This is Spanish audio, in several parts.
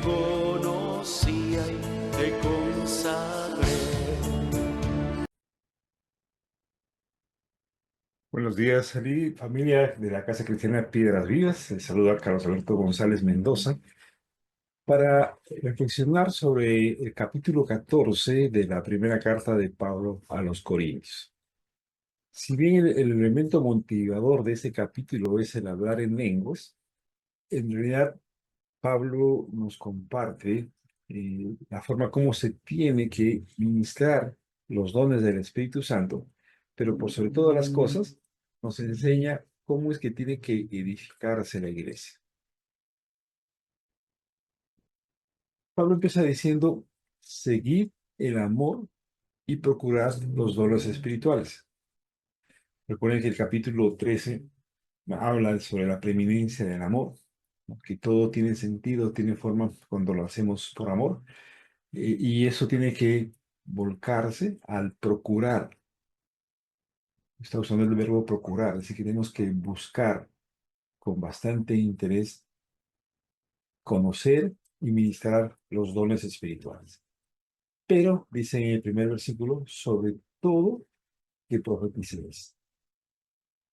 conocía y te consagré. Buenos días, familia de la Casa Cristiana Piedras Vivas. Les saluda Carlos Alberto González Mendoza para reflexionar sobre el capítulo 14 de la primera carta de Pablo a los Corintios. Si bien el elemento motivador de este capítulo es el hablar en lenguas, en realidad Pablo nos comparte la forma como se tiene que ministrar los dones del Espíritu Santo, pero por sobre todas las cosas nos enseña cómo es que tiene que edificarse la iglesia. Pablo empieza diciendo, seguid el amor y procurad los dones espirituales. Recuerden que el capítulo 13 habla sobre la preeminencia del amor, ¿no? Que todo tiene sentido, tiene forma cuando lo hacemos por amor. Y eso tiene que volcarse al procurar. Está usando el verbo procurar, así que tenemos que buscar con bastante interés conocer y ministrar los dones espirituales. Pero, dice en el primer versículo, sobre todo que profeticéis.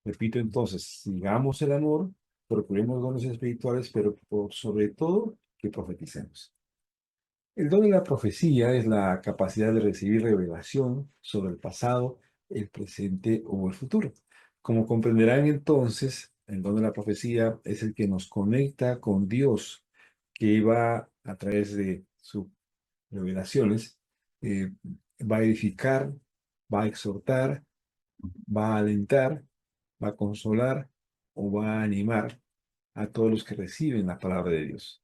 Repito entonces, sigamos el amor, procuremos dones espirituales, pero por sobre todo que profeticemos. El don de la profecía es la capacidad de recibir revelación sobre el pasado, el presente o el futuro. Como comprenderán entonces, el don de la profecía es el que nos conecta con Dios, que va a través de sus revelaciones, eh, va a edificar, va a exhortar, va a alentar, va a consolar o va a animar a todos los que reciben la palabra de Dios.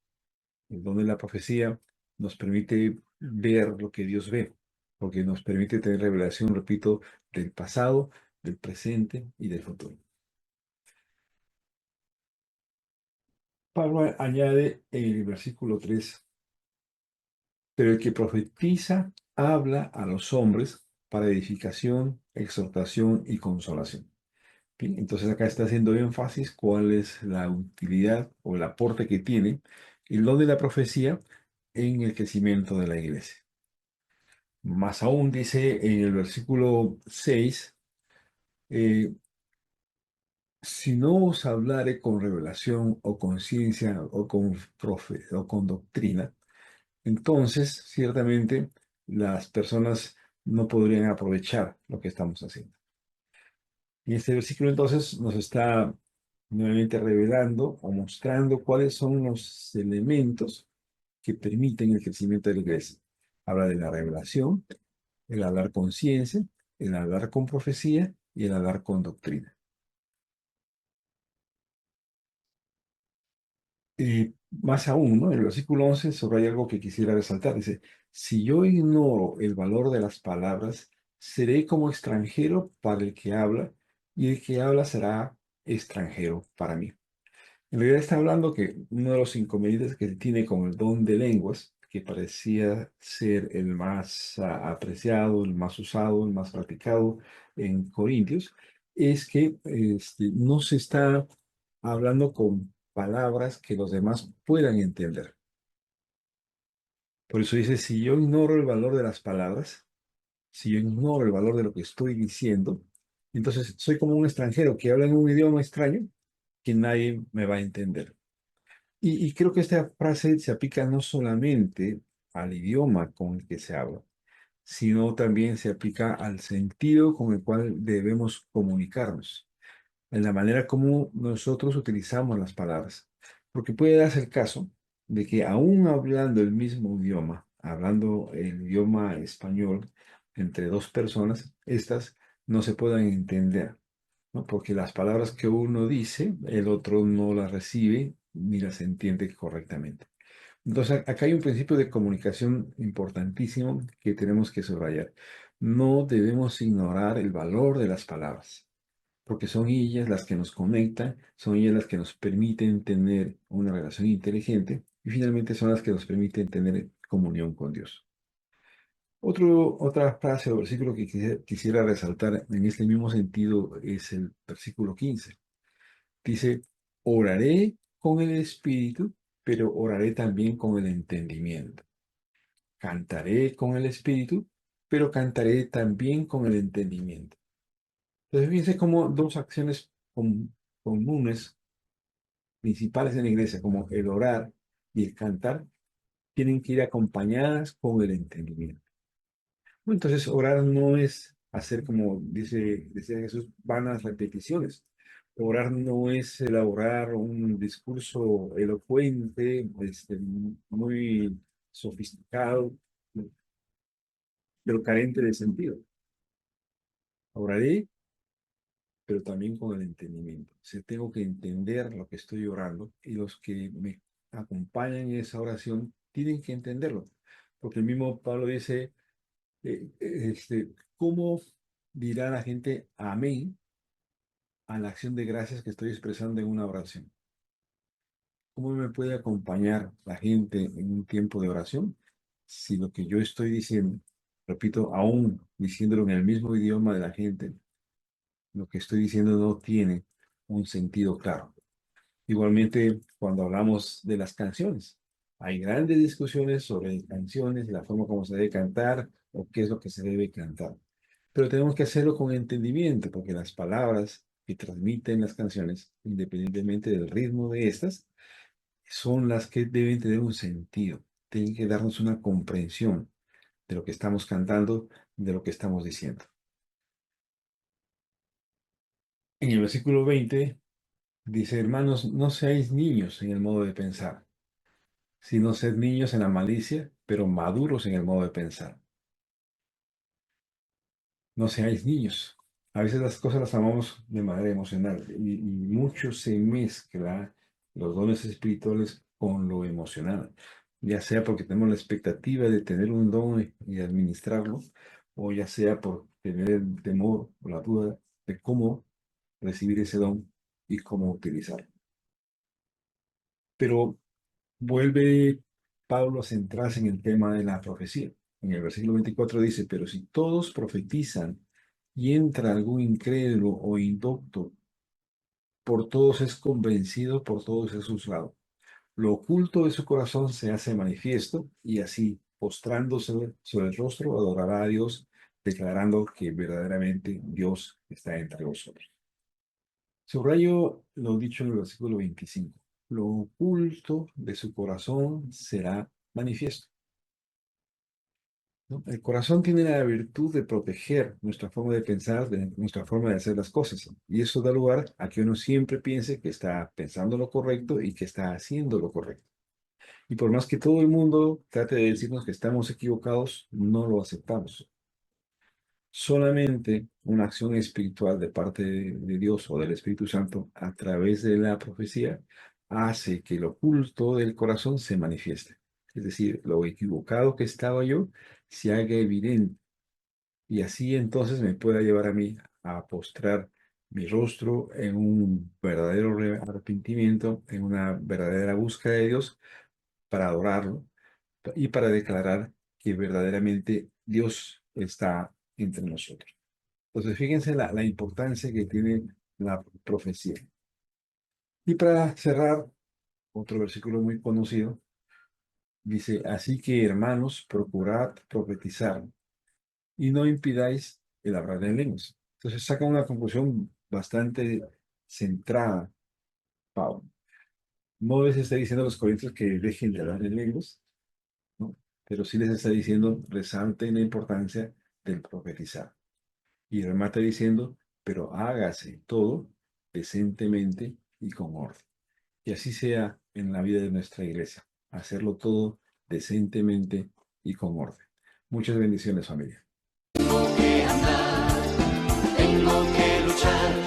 El don de la profecía nos permite ver lo que Dios ve, porque nos permite tener revelación, repito, del pasado, del presente y del futuro. Pablo añade en el versículo 3, pero el que profetiza habla a los hombres para edificación, exhortación y consolación. Bien, entonces acá está haciendo énfasis cuál es la utilidad o el aporte que tiene el don de la profecía en el crecimiento de la iglesia. Más aún dice en el versículo 6, eh, si no os hablare con revelación o con ciencia o con doctrina, entonces ciertamente las personas no podrían aprovechar lo que estamos haciendo. Y este versículo entonces nos está nuevamente revelando o mostrando cuáles son los elementos que permiten el crecimiento de la iglesia. Habla de la revelación, el hablar con ciencia, el hablar con profecía y el hablar con doctrina. Más aún, ¿no? En el versículo 11 sobre hay algo que quisiera resaltar. Dice, si yo ignoro el valor de las palabras, seré como extranjero para el que habla, y el que habla será extranjero para mí. En realidad está hablando que uno de los inconvenientes que tiene con el don de lenguas, que parecía ser el más apreciado, el más usado, el más practicado en Corintios, es que no se está hablando con palabras que los demás puedan entender. Por eso dice, si yo ignoro el valor de las palabras, si yo ignoro el valor de lo que estoy diciendo, entonces soy como un extranjero que habla en un idioma extraño que nadie me va a entender. Y creo que esta frase se aplica no solamente al idioma con el que se habla, sino también se aplica al sentido con el cual debemos comunicarnos, en la manera como nosotros utilizamos las palabras. Porque puede darse el caso de que aún hablando el mismo idioma, hablando el idioma español entre dos personas, estas no se puedan entender, ¿no? Porque las palabras que uno dice, el otro no las recibe ni las entiende correctamente. Entonces, acá hay un principio de comunicación importantísimo que tenemos que subrayar. No debemos ignorar el valor de las palabras, porque son ellas las que nos conectan, son ellas las que nos permiten tener una relación inteligente y finalmente son las que nos permiten tener comunión con Dios. Otra frase o versículo que quisiera resaltar en este mismo sentido es el versículo 15. Dice, oraré con el Espíritu, pero oraré también con el entendimiento. Cantaré con el espíritu, pero cantaré también con el entendimiento. Entonces, fíjense como dos acciones comunes, principales en la iglesia, como el orar y el cantar, tienen que ir acompañadas con el entendimiento. Bueno, entonces, orar no es hacer, como decía Jesús, vanas repeticiones. Orar no es elaborar un discurso elocuente, muy sofisticado, pero carente de sentido. Oraré, pero también con el entendimiento. O sea, tengo que entender lo que estoy orando y los que me acompañan en esa oración tienen que entenderlo. Porque el mismo Pablo dice, ¿cómo dirá la gente amén a la acción de gracias que estoy expresando en una oración? ¿Cómo me puede acompañar la gente en un tiempo de oración si lo que yo estoy diciendo, repito, aún diciéndolo en el mismo idioma de la gente, lo que estoy diciendo no tiene un sentido claro? Igualmente, cuando hablamos de las canciones, hay grandes discusiones sobre canciones y la forma como se debe cantar o qué es lo que se debe cantar. Pero tenemos que hacerlo con entendimiento, porque las palabras que transmiten las canciones, independientemente del ritmo de estas, son las que deben tener un sentido. Tienen que darnos una comprensión de lo que estamos cantando, de lo que estamos diciendo. En el versículo 20 dice, hermanos, no seáis niños en el modo de pensar, sino sed niños en la malicia, pero maduros en el modo de pensar. No seáis niños. A veces las cosas las amamos de manera emocional y mucho se mezcla los dones espirituales con lo emocional, ya sea porque tenemos la expectativa de tener un don y administrarlo, o ya sea por tener el temor o la duda de cómo recibir ese don y cómo utilizarlo. Pero vuelve Pablo a centrarse en el tema de la profecía. En el versículo 24 dice, pero si todos profetizan y entra algún incrédulo o indocto, por todos es convencido, por todos es juzgado. Lo oculto de su corazón se hace manifiesto y así, postrándose sobre el rostro, adorará a Dios, declarando que verdaderamente Dios está entre vosotros. Subrayo lo dicho en el versículo 25. Lo oculto de su corazón será manifiesto, ¿no? El corazón tiene la virtud de proteger nuestra forma de pensar, nuestra forma de hacer las cosas. Y eso da lugar a que uno siempre piense que está pensando lo correcto y que está haciendo lo correcto. Y por más que todo el mundo trate de decirnos que estamos equivocados, no lo aceptamos. Solamente una acción espiritual de parte de Dios o del Espíritu Santo a través de la profecía hace que lo oculto del corazón se manifieste. Es decir, lo equivocado que estaba yo se haga evidente y así entonces me pueda llevar a mí a postrar mi rostro en un verdadero arrepentimiento, en una verdadera búsqueda de Dios para adorarlo y para declarar que verdaderamente Dios está entre nosotros. Entonces, fíjense la importancia que tiene la profecía. Y para cerrar, otro versículo muy conocido, dice, así que hermanos, procurad profetizar y no impidáis el hablar en lenguas. Entonces saca una conclusión bastante centrada, Pablo. No les está diciendo a los corintios que dejen de hablar en lenguas, ¿no? Pero sí les está diciendo, resalten la importancia del profetizar. Y remata diciendo, pero hágase todo decentemente y con orden. Y así sea en la vida de nuestra iglesia, hacerlo todo decentemente y con orden. Muchas bendiciones, familia. Tengo que andar, tengo que luchar.